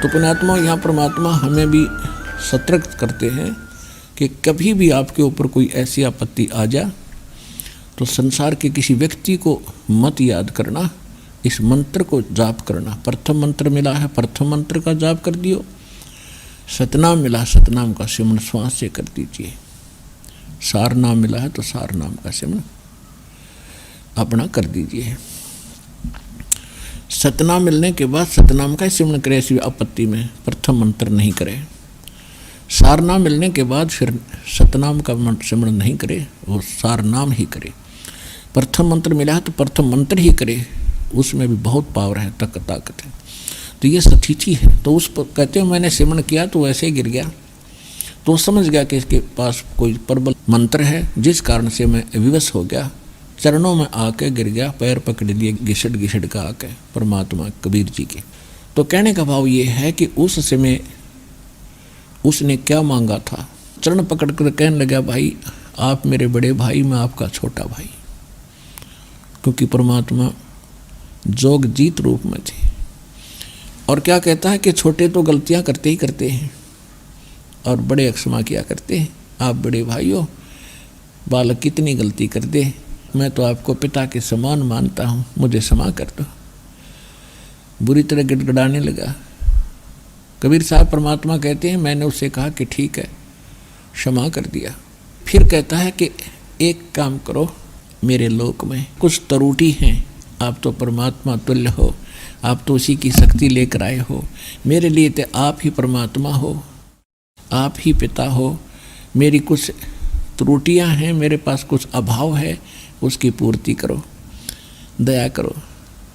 तो पुण्यात्मा यहाँ परमात्मा हमें भी सतर्क करते हैं कि कभी भी आपके ऊपर कोई ऐसी आपत्ति आ जाए तो संसार के किसी व्यक्ति को मत याद करना, इस मंत्र को जाप करना। प्रथम मंत्र मिला है, प्रथम मंत्र का जाप कर दियो। सतनाम मिला, सतनाम का सिमरन श्वास से कर दीजिए। सार नाम मिला है तो सार नाम का सिमरन अपना कर दीजिए। सतनाम मिलने के बाद सतनाम का सिमरन करे, ऐसी आपत्ति में प्रथम मंत्र नहीं करे। सार नाम मिलने के बाद फिर सतनाम का सिमरन नहीं करे, वो सार नाम ही करे। प्रथम मंत्र मिला है तो प्रथम मंत्र ही करे, उसमें भी बहुत पावर है, ताकत है। तो ये स्थिति है। तो उस पर कहते हैं मैंने सिमरन किया तो वैसे ही गिर गया, तो समझ गया कि इसके पास कोई प्रबल मंत्र है, जिस कारण से मैं विवश हो गया, चरणों में आके गिर गया, पैर पकड़ लिए घिसट का आके परमात्मा कबीर जी के। तो कहने का भाव ये है कि उस समय उसने क्या मांगा था। चरण पकड़ कर कहने लगा, भाई आप मेरे बड़े भाई, मैं आपका छोटा भाई, क्योंकि परमात्मा जोग जीत रूप में थे। और क्या कहता है कि छोटे तो गलतियां करते ही करते हैं और बड़े क्षमा किया करते हैं। आप बड़े भाई हो, बालक कितनी गलती कर दे, मैं तो आपको पिता के समान मानता हूँ, मुझे क्षमा कर दो। बुरी तरह गिड़गिड़ाने लगा। कबीर साहब परमात्मा कहते हैं मैंने उससे कहा कि ठीक है, क्षमा कर दिया। फिर कहता है कि एक काम करो, मेरे लोक में कुछ त्रुटि हैं, आप तो परमात्मा तुल्य हो, आप तो उसी की शक्ति लेकर आए हो, मेरे लिए तो आप ही परमात्मा हो, आप ही पिता हो। मेरी कुछ त्रुटियां हैं, मेरे पास कुछ अभाव है, उसकी पूर्ति करो, दया करो।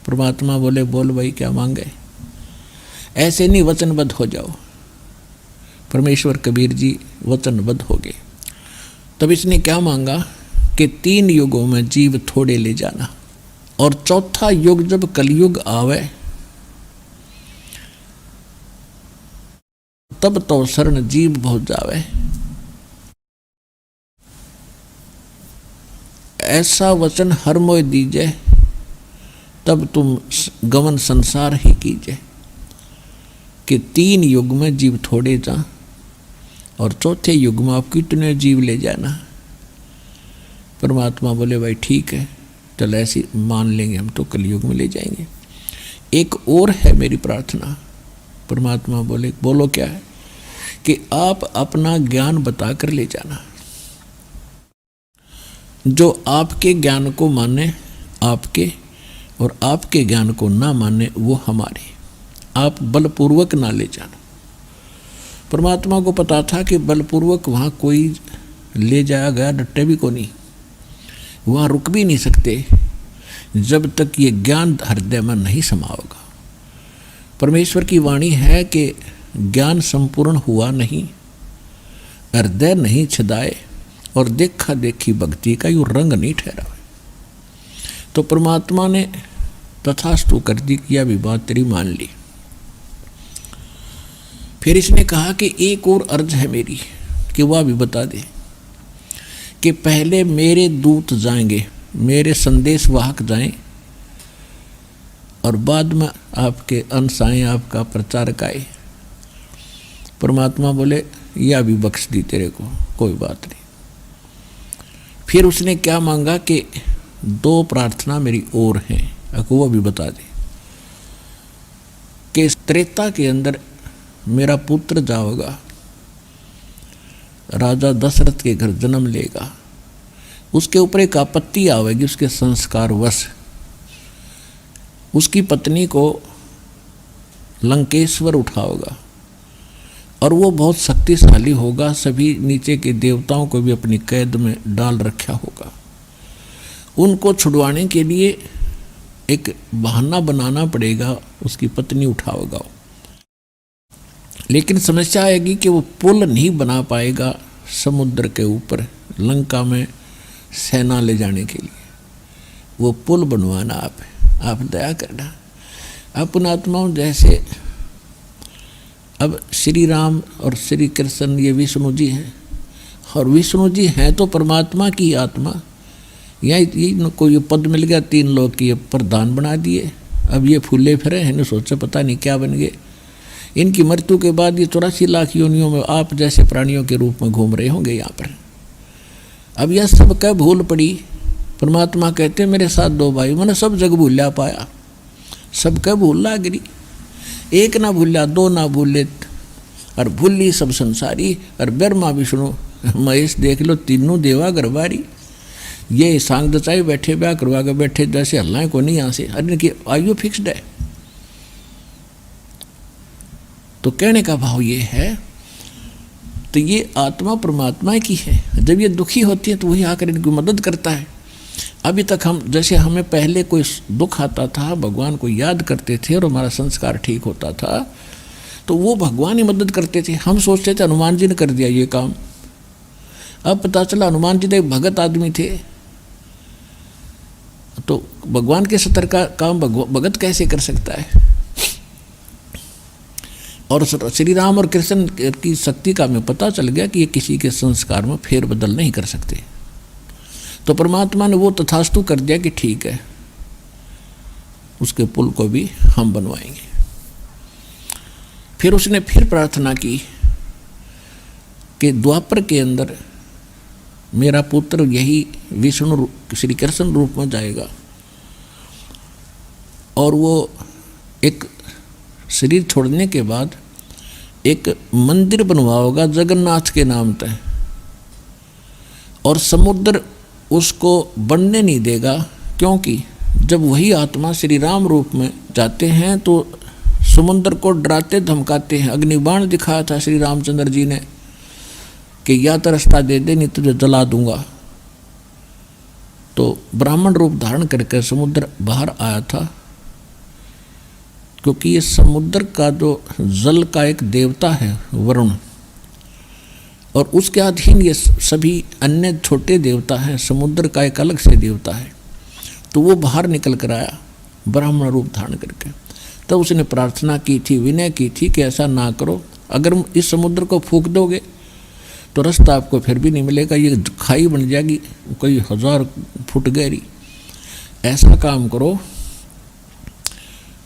परमात्मा बोले बोल भाई क्या मांगे, ऐसे नहीं वचनबद्ध हो जाओ। परमेश्वर कबीर जी वचनबद्ध हो गए। तब इसने क्या मांगा कि 3 युगों में जीव थोड़े ले जाना, और चौथा युग जब कलयुग आवे तब तो शरण जीव बहुत जावे। ऐसा वचन हर मोय दीजे, तब तुम गमन संसार ही कीजिए। कि 3 युग में जीव थोड़े जा और चौथे युग में आप कितने जीव ले जाना। परमात्मा बोले भाई ठीक है, चल ऐसी मान लेंगे, हम तो कलयुग में ले जाएंगे। एक और है मेरी प्रार्थना। परमात्मा बोले बोलो क्या है, कि आप अपना ज्ञान बताकर ले जाना। जो आपके ज्ञान को माने आपके, और आपके ज्ञान को ना माने वो हमारे, आप बलपूर्वक ना ले जाना। परमात्मा को पता था कि बलपूर्वक वहाँ कोई ले जाया गया डट्टे भी को नहीं, वहाँ रुक भी नहीं सकते जब तक ये ज्ञान हृदय में नहीं समा होगा। परमेश्वर की वाणी है कि ज्ञान संपूर्ण हुआ नहीं, हृदय नहीं छदाए, और देखा देखी भक्ति का यूँ रंग नहीं ठहरा। तो परमात्मा ने तथास्तु कर दी, किया भी बात तेरी मान ली। फिर इसने कहा कि एक और अर्ज है मेरी, कि वह भी बता दे कि पहले मेरे दूत जाएंगे, मेरे संदेश वाहक जाएं, और बाद में आपके अंश आए, आपका प्रचारक आए। परमात्मा बोले यह भी बख्श दी तेरे को, कोई बात नहीं। फिर उसने क्या मांगा कि 2 प्रार्थना मेरी और हैं, वो भी बता दे कि त्रेता के अंदर मेरा पुत्र जाओगा, राजा दशरथ के घर जन्म लेगा, उसके ऊपर एक आपत्ति आवेगी, उसके संस्कार वश उसकी पत्नी को लंकेश्वर उठाओगा, और वो बहुत शक्तिशाली होगा, सभी नीचे के देवताओं को भी अपनी कैद में डाल रखा होगा। उनको छुड़वाने के लिए एक बहाना बनाना पड़ेगा, उसकी पत्नी उठाओगा। लेकिन समस्या आएगी कि वो पुल नहीं बना पाएगा समुद्र के ऊपर लंका में सेना ले जाने के लिए। वो पुल बनवाना आप दया करना। अपनात्माओं जैसे अब श्री राम और श्री कृष्ण ये विष्णु जी हैं, और विष्णु जी हैं तो परमात्मा की आत्मा। यहाँ कोई पद मिल गया, 3 लोग की प्रधान बना दिए, अब ये फूले फिरे हैं, सोचा पता नहीं क्या बन गए। इनकी मृत्यु के बाद ये 84 लाख योनियों में आप जैसे प्राणियों के रूप में घूम रहे होंगे यहाँ पर। अब यह सब क्या भूल पड़ी। परमात्मा कहते मेरे साथ 2 भाई मैंने सब जग भूलिया पाया, सब क्या भूल ला गिरी, एक ना भूलिया 2 ना भूले, और भूली सब संसारी, और ब्रह्मा विष्णु महेश देख लो तीनों देवा गरबारी। ये सांग दचाई बैठे ब्याह करवा के बैठे जैसे हल्लाएं को नहीं यहाँ से, अरे इनकी आयु फिक्स्ड है। तो कहने का भाव ये है, तो ये आत्मा परमात्मा की है। जब ये दुखी होती है तो वही आकर इनकी मदद करता है। अभी तक हम जैसे हमें पहले कोई दुख आता था भगवान को याद करते थे और हमारा संस्कार ठीक होता था तो वो भगवान ही मदद करते थे। हम सोचते थे हनुमान जी ने कर दिया ये काम। अब पता चला हनुमान जी तो एक भगत आदमी थे, तो भगवान के सतर का काम भगत कैसे कर सकता है। और श्री राम और कृष्ण की शक्ति का हमें पता चल गया कि ये किसी के संस्कार में फेर बदल नहीं कर सकते। तो परमात्मा ने वो तथास्तु कर दिया कि ठीक है, उसके पुल को भी हम बनवाएंगे। फिर उसने फिर प्रार्थना की कि द्वापर के अंदर मेरा पुत्र यही विष्णु श्री कृष्ण रूप में जाएगा और वो एक शरीर छोड़ने के बाद एक मंदिर बनवाओगा जगन्नाथ के नाम पे, और समुद्र उसको बनने नहीं देगा, क्योंकि जब वही आत्मा श्री राम रूप में जाते हैं तो समुद्र को डराते धमकाते हैं। अग्निबाण दिखाया था श्री रामचंद्र जी ने कि या तो रास्ता दे दे नहीं तुझे जला दूंगा। तो ब्राह्मण रूप धारण करके समुद्र बाहर आया था, क्योंकि ये समुद्र का जो जल का एक देवता है वरुण, और उसके अधीन ये सभी अन्य छोटे देवता हैं। समुद्र का एक अलग से देवता है। तो वो बाहर निकल कर आया ब्राह्मण रूप धारण करके। तब उसने प्रार्थना की थी, विनय की थी कि ऐसा ना करो, अगर इस समुद्र को फूंक दोगे तो रास्ता आपको फिर भी नहीं मिलेगा, ये खाई बन जाएगी कोई 1000 फुट गहरी। ऐसा काम करो।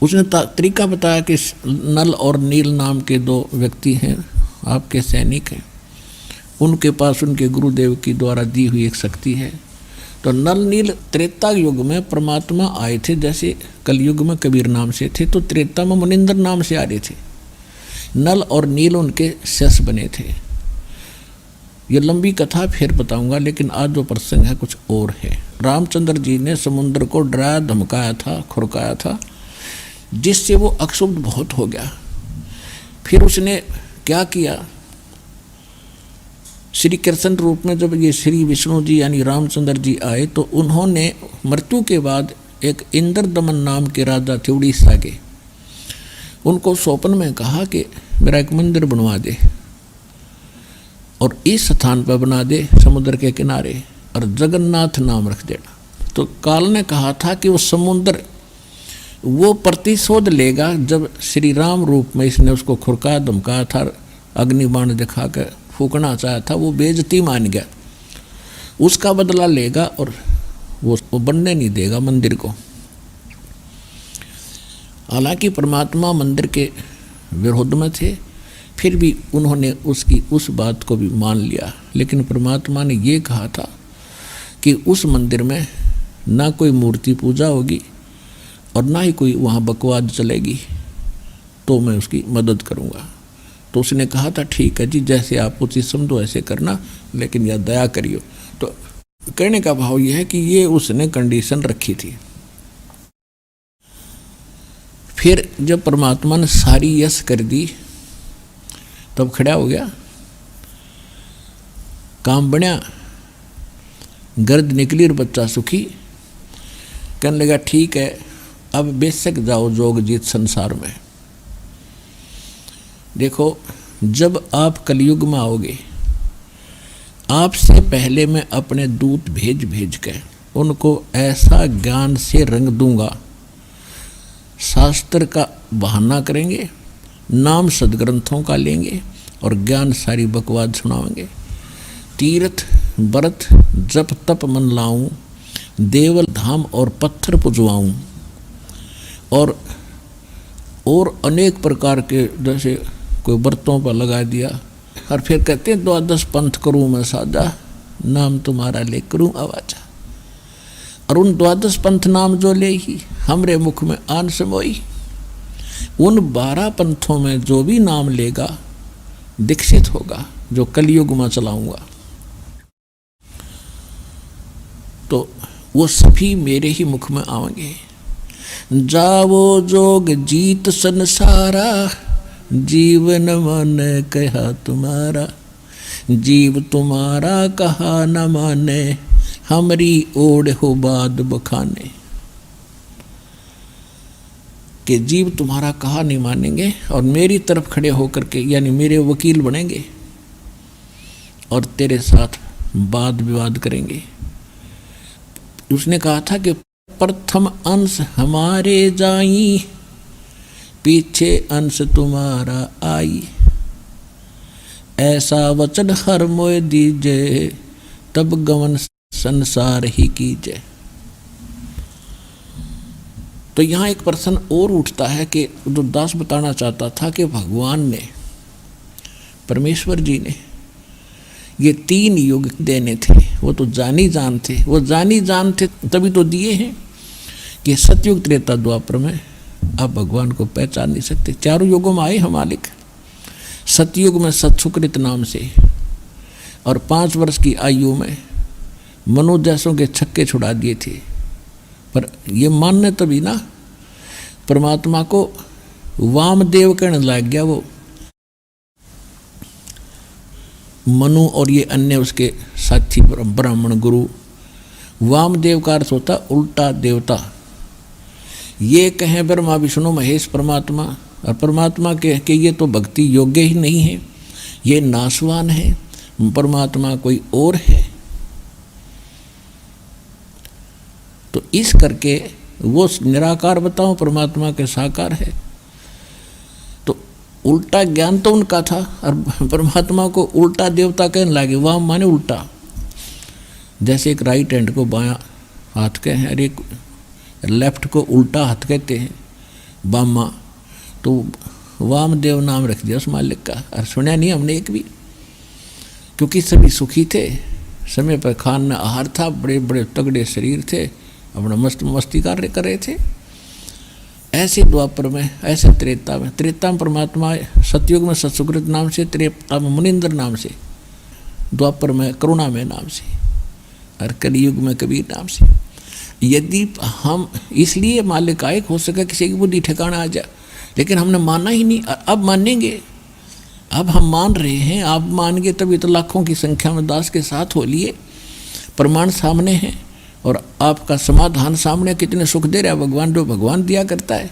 उसने तरीका बताया कि नल और नील नाम के 2 व्यक्ति हैं, आपके सैनिक हैं, उनके पास उनके गुरुदेव की द्वारा दी हुई एक शक्ति है। तो नल नील त्रेता युग में परमात्मा आए थे, जैसे कलयुग में कबीर नाम से थे, तो त्रेता में मुनिंदर नाम से आ रहे थे। नल और नील उनके शिष्य बने थे। ये लंबी कथा फिर बताऊंगा, लेकिन आज जो प्रसंग है कुछ और है। रामचंद्र जी ने समुद्र को डराया धमकाया था, खुरकाया था, जिससे वो अक्षुब्ध बहुत हो गया। फिर उसने क्या किया, श्री कृष्ण रूप में जब ये श्री विष्णु जी यानी रामचंद्र जी आए तो उन्होंने मृत्यु के बाद एक इंद्रदमन नाम के राजा थे उड़ीसा के, उनको स्वप्न में कहा कि मेरा एक मंदिर बनवा दे और इस स्थान पर बना दे समुद्र के किनारे, और जगन्नाथ नाम रख देना। तो काल ने कहा था कि वो समुद्र वो प्रतिशोध लेगा। जब श्री राम रूप में इसने उसको खुरका धमकाया था, अग्निबाण दिखा कर फूकना चाहा था, वो बेइज्जती मान गया, उसका बदला लेगा और वो बनने नहीं देगा मंदिर को। हालांकि परमात्मा मंदिर के विरोध में थे, फिर भी उन्होंने उसकी उस बात को भी मान लिया। लेकिन परमात्मा ने ये कहा था कि उस मंदिर में ना कोई मूर्ति पूजा होगी और ना ही कोई वहाँ बकवाद चलेगी, तो मैं उसकी मदद करूँगा। तो उसने कहा था ठीक है जी, जैसे आप उचित समझो ऐसे करना, लेकिन यह दया करियो। तो कहने का भाव यह है कि ये उसने कंडीशन रखी थी। फिर जब परमात्मा ने सारी यश कर दी तब खड़ा हो गया, काम बनया, गर्द निकली और बच्चा सुखी। कहने लगा ठीक है, अब बेशक जाओ जोग जीत संसार में। देखो, जब आप कलयुग में आओगे, आपसे पहले मैं अपने दूत भेज के उनको ऐसा ज्ञान से रंग दूंगा, शास्त्र का बहाना करेंगे, नाम सदग्रंथों का लेंगे और ज्ञान सारी बकवाद सुनाएंगे। तीर्थ व्रत जप तप मन लाऊं, देवल धाम और पत्थर पुजवाऊं, और और अनेक प्रकार के जैसे कोई व्रतों पर लगा दिया, और फिर कहते हैं 12 पंथ करूँ मैं सादा, नाम तुम्हारा ले करूँ आवाजा। और उन 12 पंथ नाम जो ले ही हमरे मुख में आन समोई, उन 12 पंथों में जो भी नाम लेगा दीक्षित होगा, जो कलयुग में चलाऊंगा, तो वो सभी मेरे ही मुख में आएंगे। जावो जोग जीत संसारा, जीवन मन कहा तुम्हारा, जीव तुम्हारा कहा न माने, हमरी ओढ़ हो बाद बखाने। कि जीव तुम्हारा कहा नहीं मानेंगे और मेरी तरफ खड़े होकर के यानी मेरे वकील बनेंगे और तेरे साथ वाद विवाद करेंगे। उसने कहा था कि प्रथम अंश हमारे जाई, पीछे अंश तुम्हारा आई, ऐसा वचन हर मोय दीजे, तब गवन संसार ही कीजे। तो यहाँ एक प्रश्न और उठता है कि जो दास बताना चाहता था कि भगवान ने, परमेश्वर जी ने ये 3 युग देने थे, वो तो जानी जान थे, वो जानी जान थे तभी तो दिए हैं कि सतयुग त्रेता द्वापर में आप भगवान को पहचान नहीं सकते। 4 युगों में आए हम मालिक। सतयुग में सत्सुकृत नाम से और 5 वर्ष की आयु में मनोजैसों के छक्के छुड़ा दिए थे। पर ये मानने तभी ना परमात्मा को वामदेव कहने लग गया वो मनु और ये अन्य उसके साथी ब्राह्मण गुरु। वामदेव का अर्थ होता उल्टा देवता। ये कहें ब्रह्मा विष्णु महेश परमात्मा, और परमात्मा के कि ये तो भक्ति योग्य ही नहीं है, ये नाशवान है, परमात्मा कोई और है। तो इस करके वो निराकार बताओ परमात्मा के साकार है। तो उल्टा ज्ञान तो उनका था और परमात्मा को उल्टा देवता कहने लगे। वाम माने उल्टा, जैसे एक राइट हैंड को बायां हाथ कहे हैं और एक लेफ्ट को उल्टा हाथ कहते हैं बामा, तो वामदेव नाम रख दिया उस मालिक का। और सुना नहीं हमने एक भी, क्योंकि सभी सुखी थे, समय पर खाना आहार था, बड़े बड़े तगड़े शरीर थे, अपना मस्ती कार्य कर रहे थे। ऐसे द्वापर में, ऐसे त्रेता में परमात्मा, सतयुग में सत्सुकृत नाम से, त्रेता में मुनिंद्र नाम से, द्वापर में करुणा में नाम से, और कलयुग में कबीर नाम से। यदि हम इसलिए मालिक आए हो सका किसी की बुद्धि ठिकाना आ जाए, लेकिन हमने माना ही नहीं। अब मानेंगे, अब हम मान रहे हैं, आप मान गए तभी तो लाखों की संख्या में दास के साथ हो लिए। प्रमाण सामने हैं और आपका समाधान सामने। कितने सुख दे रहा है भगवान, जो भगवान दिया करता है।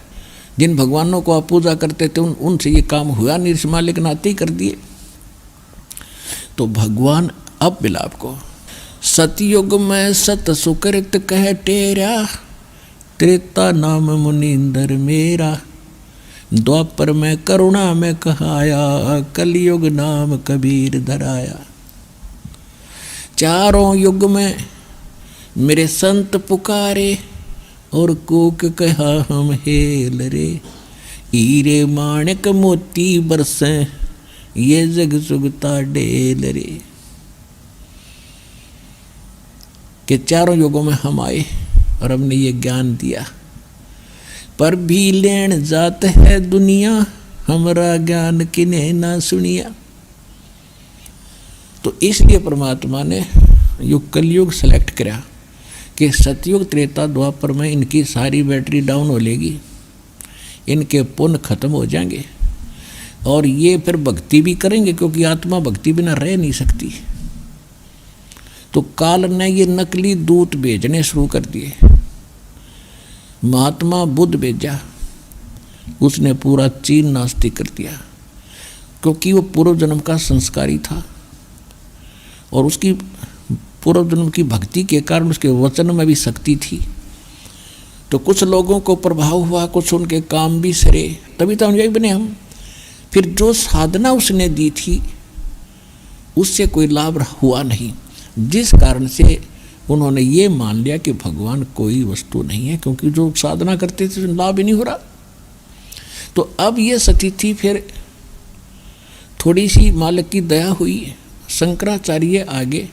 जिन भगवानों को आप पूजा करते थे उनसे ये काम हुआ नहीं, इस मालिक नाते ही कर दिए। तो भगवान अब मिला आपको। सतयुग में सत सुकृत कह टेरा, त्रेता नाम मुनिंदर मेरा, द्वापर में करुणा में कहाया, कलयुग नाम कबीर धराया। चारों युग में मेरे संत पुकारे, और कोक कहा हम हेल रे, हीरे माणिक मोती बरसे, ये जग सुगता डेल रे। कि चारों युगों में हम आए और हमने ये ज्ञान दिया, पर भी लेन जात है दुनिया, हमारा ज्ञान किन्हें ना सुनिया। तो इसलिए परमात्मा ने युग कलयुग सेलेक्ट करा कि सतयुग त्रेता द्वापर में इनकी सारी बैटरी डाउन हो लेगी, इनके पुण्य खत्म हो जाएंगे और ये फिर भक्ति भी करेंगे, क्योंकि आत्मा भक्ति बिना रह नहीं सकती। तो काल ने ये नकली दूत भेजने शुरू कर दिए। महात्मा बुद्ध भेजा, उसने पूरा चीन नास्तिक कर दिया, क्योंकि वो पूर्व जन्म का संस्कारी था और उसकी पूर्व जन्म की भक्ति के कारण उसके वचन में भी शक्ति थी। तो कुछ लोगों को प्रभाव हुआ, कुछ उनके काम भी सरे, तभी तो अनुयायी बने हम। फिर जो साधना उसने दी थी उससे कोई लाभ हुआ नहीं, जिस कारण से उन्होंने ये मान लिया कि भगवान कोई वस्तु नहीं है, क्योंकि जो साधना करते थे लाभ ही नहीं हो रहा। तो अब ये सती थी, फिर थोड़ी सी मालिक की दया हुई, शंकराचार्य आगे,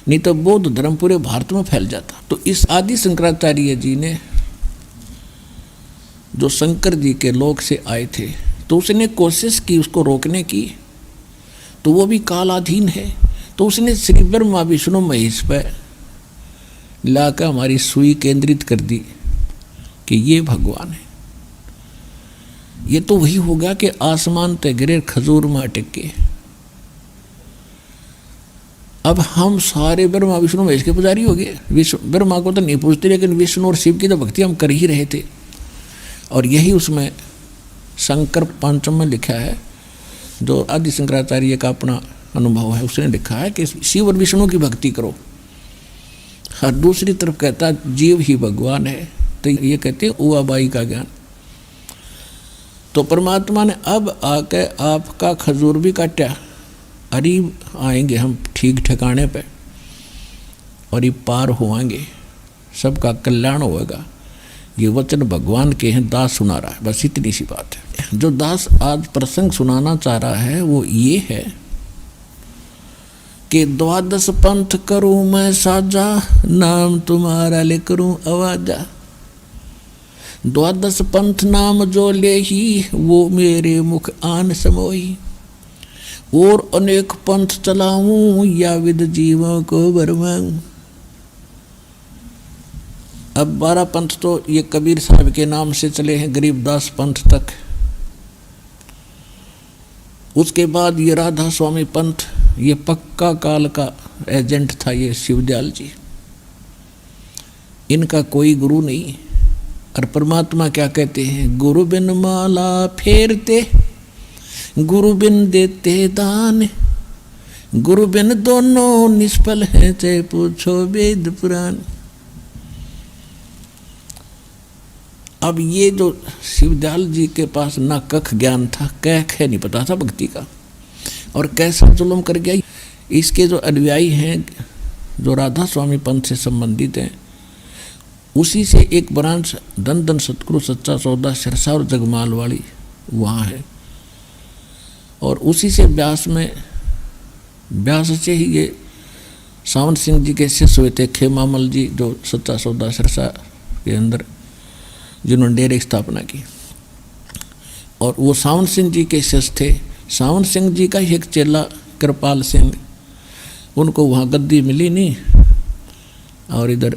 नहीं तो बौद्ध धर्म पूरे भारत में फैल जाता। तो इस आदि शंकराचार्य जी ने, जो शंकर जी के लोक से आए थे, तो उसने कोशिश की उसको रोकने की, तो वो भी कालाधीन है। तो उसने श्री ब्रह्मा विष्णु महेश पर लाकर हमारी सुई केंद्रित कर दी कि ये भगवान है। ये तो वही होगा कि आसमान ते गिरे खजूर में अटक के। अब हम सारे ब्रह्मा विष्णु महेश के पुजारी हो गए। ब्रह्मा को तो नहीं पूछते, लेकिन विष्णु और शिव की तो भक्ति हम कर ही रहे थे। और यही उसमें शंकर पंचम में लिखा है, जो आदि शंकराचार्य का अपना अनुभव है, उसने लिखा है कि शिव और विष्णु की भक्ति करो। और दूसरी तरफ कहता जीव ही भगवान है, तो ये कहते हैं उआबाई का ज्ञान। तो परमात्मा ने अब आके आपका खजूर भी काटा, अरे आएंगे हम ठीक ठिकाने पे और ये पार होएंगे, सबका कल्याण होएगा। ये वचन भगवान के हैं, दास सुना रहा है। बस इतनी सी बात है। जो दास आज प्रसंग सुनाना चाह रहा है वो ये है कि 12 पंथ करूं मैं साजा, नाम तुम्हारा ले करूं आवाजा। 12 पंथ नाम जो ले ही, वो मेरे मुख आन समोई। और अनेक पंथ चलाऊं, या विद जीवों को बरमाऊं। अब 12 पंथ तो ये कबीर साहब के नाम से चले हैं, गरीबदास पंथ तक। उसके बाद ये राधा स्वामी पंथ, ये पक्का काल का एजेंट था ये शिवदयाल जी। इनका कोई गुरु नहीं। और परमात्मा क्या कहते हैं, गुरु बिन माला फेरते, गुरु बिन देते दान, गुरु बिन दोनों निष्फल हैं, चाहे पूछो वेद पुराण। अब ये जो शिवदयाल जी के पास ना कख ज्ञान था, कह ख नहीं पता था भक्ति का, और कैसा जुल्म कर गया। इसके जो अनुयायी हैं, जो राधा स्वामी पंथ से संबंधित हैं, उसी से एक ब्रांच धन धन सतगुरु सच्चा सौदा सिरसा और जगमाल वाली वहाँ है। और उसी से व्यास में, व्यास से ही ये सावन सिंह जी के शिष्य हुए थे, खेमामल जी, जो सच्चा सौदा सिरसा के अंदर जिन्होंने डेरे की स्थापना की। और वो सावन सिंह जी के शिष्य थे। सावन सिंह जी का ही एक चेला कृपाल सिंह, उनको वहाँ गद्दी मिली नहीं, और इधर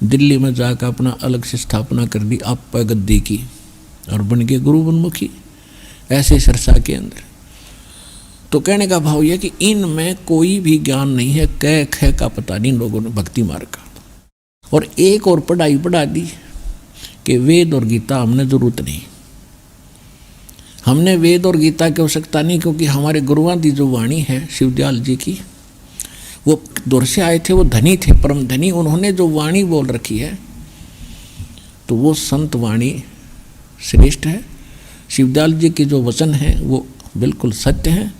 दिल्ली में जाकर अपना अलग से स्थापना कर दी, आप पर गद्दी की, और बन गए गुरु बनमुखी ऐसे सिरसा के अंदर। तो कहने का भाव यह कि इनमें कोई भी ज्ञान नहीं है, कै ख का पता नहीं लोगों ने भक्ति मार्ग का। और एक और पढ़ाई पढ़ा दी कि वेद और गीता हमने जरूरत नहीं, हमने वेद और गीता की आवश्यकता नहीं, क्योंकि हमारे गुरुआं की जो वाणी है शिवदयाल जी की, वो दूर से आए थे, वो धनी थे, परम धनी। उन्होंने जो वाणी बोल रखी है, तो वो संत वाणी श्रेष्ठ है। शिवदयाल जी के जो वचन हैं वो बिल्कुल सत्य हैं।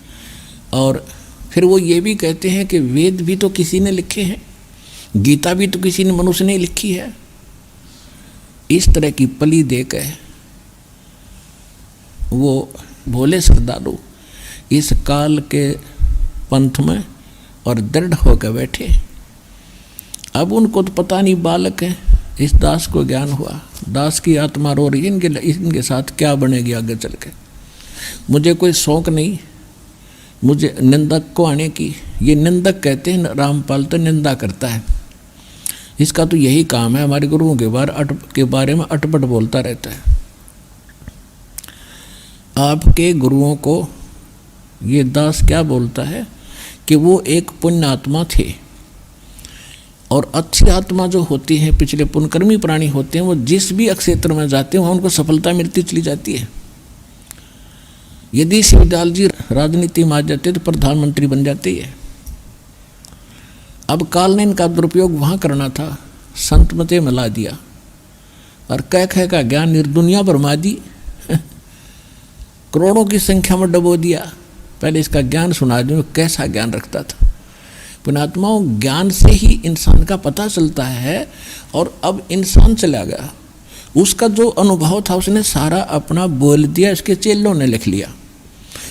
और फिर वो ये भी कहते हैं कि वेद भी तो किसी ने लिखे हैं, गीता भी तो किसी ने मनुष्य ने लिखी है। इस तरह की पली देकर वो भोले श्रद्धालु इस काल के पंथ में और दृढ़ होकर बैठे। अब उनको तो पता नहीं, बालक है। इस दास को ज्ञान हुआ, दास की आत्मा रो रही है, इनके साथ क्या बनेगी आगे चल के। मुझे कोई शौक नहीं मुझे निंदक को आने की। ये निंदक कहते हैं, रामपाल तो निंदा करता है, इसका तो यही काम है, हमारे गुरुओं के बारे में अटपट बोलता रहता है। आपके गुरुओं को ये दास क्या बोलता है कि वो एक पुण्य आत्मा थे, और अच्छी आत्मा जो होती है, पिछले पुण्यकर्मी प्राणी होते हैं, वो जिस भी क्षेत्र में जाते हैं वहाँ उनको सफलता मिलती चली जाती है। यदि शिवदयाल जी राजनीति में आ जाते तो प्रधानमंत्री बन जाते हैं। अब काल ने इनका दुरुपयोग वहाँ करना था, संत मते मिला दिया, और कह कह का ज्ञान निर्दुनिया बरमा दी, करोड़ों की संख्या में डबो दिया। पहले इसका ज्ञान सुना दूं, कैसा ज्ञान रखता था। पुण्यात्माओं, ज्ञान से ही इंसान का पता चलता है। और अब इंसान चला गया, उसका जो अनुभव था उसने सारा अपना बोल दिया, इसके चेलों ने लिख लिया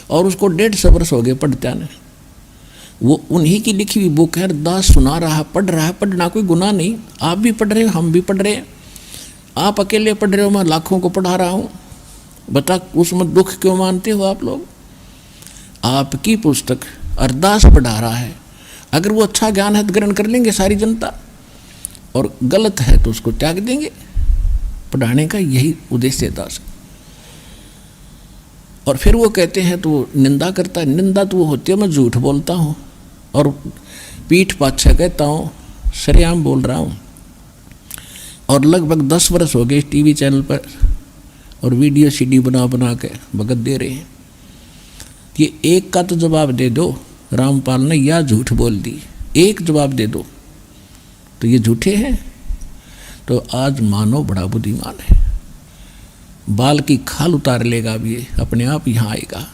और उसको 150 वर्ष हो गए पढ़ते ने। वो उन्हीं की लिखी हुई बुक है, दास सुना रहा, पढ़ रहा है। पढ़ना कोई गुनाह नहीं, आप भी पढ़ रहे हो, हम भी पढ़ रहे हैं। आप अकेले पढ़ रहे हो, मैं लाखों को पढ़ा रहा हूँ। बता उसमें दुख क्यों मानते हो आप लोग? आपकी पुस्तक अरदास पढ़ा रहा है, अगर वो अच्छा ज्ञान है तो ग्रहण कर लेंगे सारी जनता, और गलत है तो उसको त्याग देंगे। पढ़ाने का यही उद्देश्य है दास। और फिर वो कहते हैं तो वो निंदा करता है। निंदा तो वो होती है मैं झूठ बोलता हूँ और पीठ पाछे कहता हूँ, सरेआम बोल रहा हूँ। और लगभग 10 वर्ष हो गए टीवी चैनल पर और वीडियो सीडी बना बना के भगत दे रहे हैं। ये एक का तो जवाब दे दो, रामपाल ने या झूठ बोल दी, एक जवाब दे दो तो ये झूठे हैं। तो आज मानव बड़ा बुद्धिमान है, बाल की खाल उतार लेगा, अब ये अपने आप यहाँ आएगा,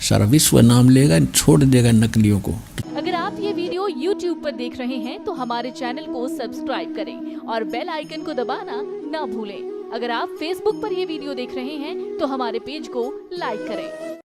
सारा विश्व नाम लेगा, छोड़ देगा नकलियों को। अगर आप ये वीडियो YouTube पर देख रहे हैं तो हमारे चैनल को सब्सक्राइब करें और बेल आइकन को दबाना ना भूलें। अगर आप Facebook पर ये वीडियो देख रहे हैं तो हमारे पेज को लाइक करें।